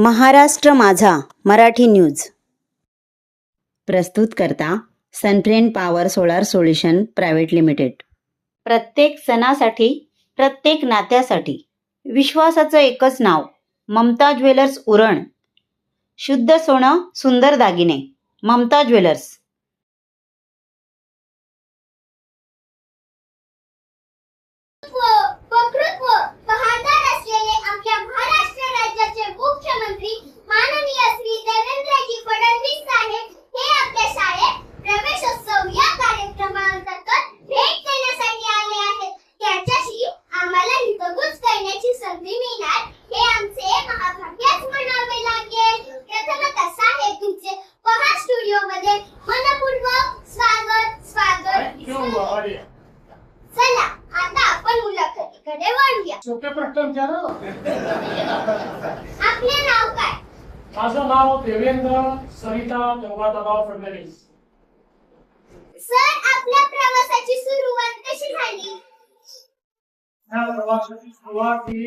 महाराष्ट्र माझा मराठी न्यूज प्रस्तुत करता Sunfriend power solar solution private limited. प्रत्येक सणासाठी, प्रत्येक नात्यासाठी विश्वासाचं एकच नाव, ममता ज्वेलर्स उरण। शुद्ध सोनं, सुंदर दागिने, ममता ज्वेलर्स। वक्तृत्व बहादर असलेले आमच्या महाराष्ट्र राज्याचे मुख्यमंत्री माननीय श्री देवेंद्रजी फडणवीस साहेब हे आपल्या शाळेत प्रवेशोत्सव या कार्यक्रमांतर्गत भेट देण्यासाठी आले आहेत। त्याच्याशी आम्हाला हितगुज करण्याची संधी मिळणार हे आमचे महाभाग्यच म्हणावे लागेल। प्रथमतः साहेब तुमचे पहा स्टुडिओ मध्ये मनपूर्वक स्वागत। चला आता आपण मुलाखतीकडे वळूया। सोपे प्रश्न विचारा। आपले नाव काय? माझं नाव देवेंद्र सरिता गंगाधरराव फडणवीस। सर, आपल्या प्रवासाची सुरुवात कशी झाली? या प्रवासाची सुरुवात ही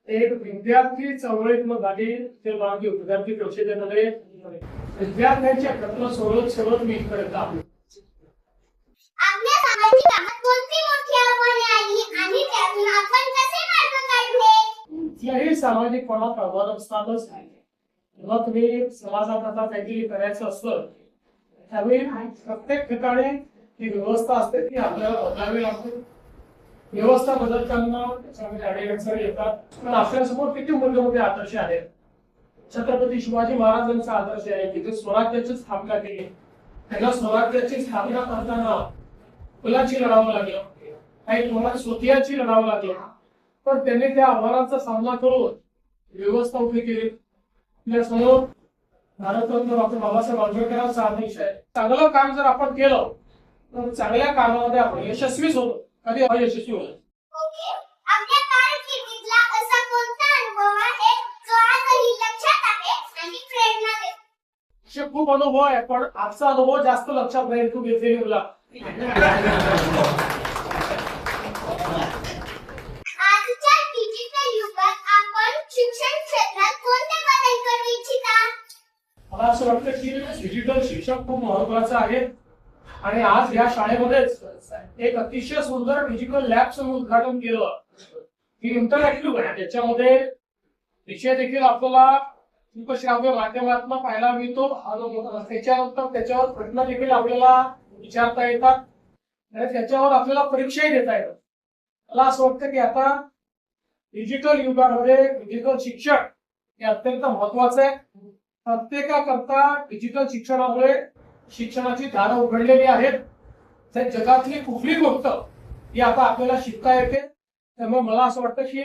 एक विद्यार्थी चळवळीतून झाली। ते मागे विद्यार्थी परिषदेमध्ये विद्यार्थ्यांच्या प्रश्न सोडवत मी इकडे आलो। आपल्या सामाजिक कामात कोणती मोठी आव्हाने आली आणि त्यातून आपण कसे मार्ग काढले? कुठल्याही सामाजिक कोणात आव्हान असतातच। जेव्हा तुम्ही समाजात आता काहीतरी करायचं असतं त्यावेळी प्रत्येक ठिकाणी ती व्यवस्था असते ती आपल्याला बदलावी लागते। व्यवस्था बदलताना त्याच्यामध्ये अडचणी येतात, पण आपल्यासमोर किती मूल्यमोठे आदर्श आहेत। छत्रपती शिवाजी महाराजांचा आदर्श आहे, तिथे स्वराज्याची स्थापना केली। त्यांना स्वराज्याची स्थापना करताना मुलाची लढावं लागलं, काही तुम्हाला स्वतःची लढावं लागलं, पण त्यांनी त्या आव्हानांचा सामना करून व्यवस्था उभी केली। आपल्यासमोर भारतरत्न डॉक्टर बाबासाहेब आंबेडकरांचा आदेश आहे। चांगलं काम जर आपण केलं तर चांगल्या कामामध्ये आपण यशस्वीच होतो, कधी अयशस्वी होतो। आपल्या कारकिर्दीतला असा कोणता अनुभव आहे जो आजही लक्षात आहे आणि प्रेरणा देतो? असे खूप अनुभव आहे, पण आजचा अनुभव जास्त लक्षात राहील तू घेतलेली मुला। आजच्या डिजिटल युगात आपण शिक्षण क्षेत्रात कोणते बदल करू इच्छिता? मला असं वाटतं की डिजिटल शिक्षण खूप महत्वाचं आहे आणि आज या शाळेमध्येच एक अतिशय सुंदर डिजिटल लॅबचं उद्घाटन केलं की इंटरॅक्टिव्ह आहे। त्याच्यामध्ये विषय देखील आपल्याला श्राव्य माध्यमातून पाहायला मिळतो, त्याच्यानंतर त्याच्यावर प्रश्न देखील आपल्याला विचारता येतात आणि त्याच्यावर आपल्याला परीक्षाही देता येतात। मला असं वाटतं की आता डिजिटल युगामध्ये डिजिटल शिक्षण हे अत्यंत महत्वाचं आहे। प्रत्येकाकरता डिजिटल शिक्षणामुळे शिक्षणाची दारं उघडलेली आहेत। तर जगातली कुठली गोष्ट ही आता आपल्याला शिकता येते। त्यामुळे मला असं वाटतं की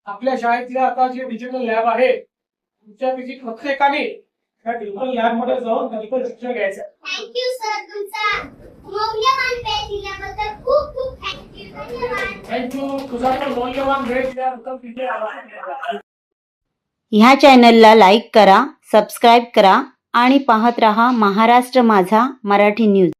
आपल्या शाळेतल्या आता जे डिजिटल लॅब आहे तुमच्यापैकी प्रत्येकाने त्या डिजिटल लॅब मध्ये जाऊन डिजिटल शिक्षण घ्यायचं। थँक्यू सर, तुमचा मौल्यवान वेळ दिल्याबद्दल खूप खूप थँक्यू। धन्यवाद। थँक्यू, तुझा पण मौल्यवान वेळ दिल्याबद्दल तिथे आभार। ह्या चॅनलला लाईक करा, सबस्क्राईब करा आणि पाहत रहा महाराष्ट्र माझा मराठी न्यूज।